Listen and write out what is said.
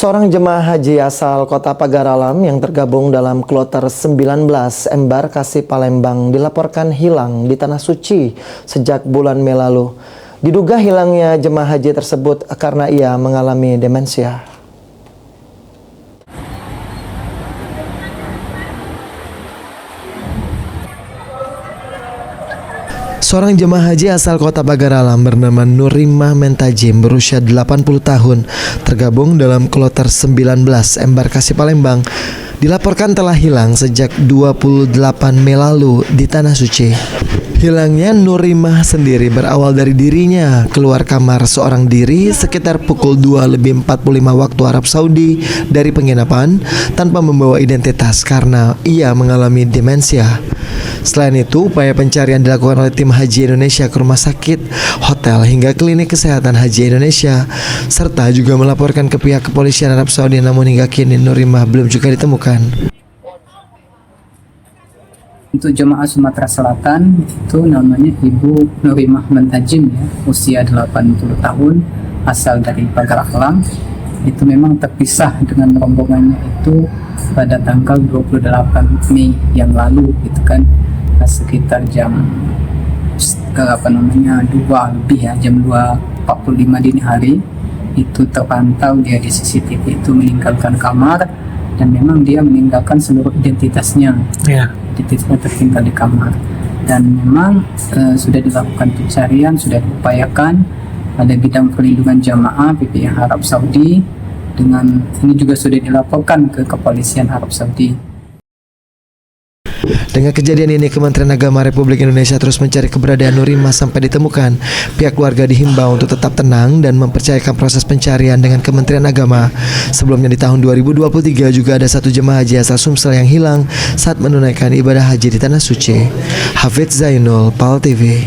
Seorang jemaah haji asal kota Pagar Alam yang tergabung dalam kloter 19 embarkasi Palembang dilaporkan hilang di Tanah Suci sejak bulan Mei lalu. Diduga hilangnya jemaah haji tersebut karena ia mengalami demensia. Seorang jemaah haji asal kota Pagar Alam bernama Nurimah Mentajim berusia 80 tahun tergabung dalam kloter 19 embarkasi Palembang dilaporkan telah hilang sejak 28 Mei lalu di Tanah Suci. Hilangnya Nurimah sendiri berawal dari dirinya keluar kamar seorang diri sekitar pukul 2:45 waktu Arab Saudi dari penginapan tanpa membawa identitas karena ia mengalami demensia. Selain itu, upaya pencarian dilakukan oleh tim Haji Indonesia ke rumah sakit, hotel, hingga klinik kesehatan Haji Indonesia, serta juga melaporkan ke pihak kepolisian Arab Saudi, namun hingga kini Nurimah belum juga ditemukan. Untuk jemaah Sumatera Selatan itu namanya Ibu Nurimah Mentajim ya, usia 80 tahun, asal dari Pagar Alam. Itu memang terpisah dengan rombongannya itu pada tanggal 28 Mei yang lalu gitu kan, sekitar jam 2 lebih ya, jam 2:45 dini hari. Itu terpantau dia di CCTV itu meninggalkan kamar dan memang dia meninggalkan seluruh identitasnya. Identitasnya tertinggal di kamar dan memang sudah dilakukan pencarian, sudah diupayakan pada bidang perlindungan jamaah PPIH Arab Saudi, dengan ini juga sudah dilaporkan ke kepolisian Arab Saudi. Dengan kejadian ini, Kementerian Agama Republik Indonesia terus mencari keberadaan Nurimah sampai ditemukan. Pihak keluarga dihimbau untuk tetap tenang dan mempercayakan proses pencarian dengan Kementerian Agama. Sebelumnya di tahun 2023 juga ada satu jemaah haji asal Sumsel yang hilang saat menunaikan ibadah haji di Tanah Suci. Hafidz Zainul, PAL TV.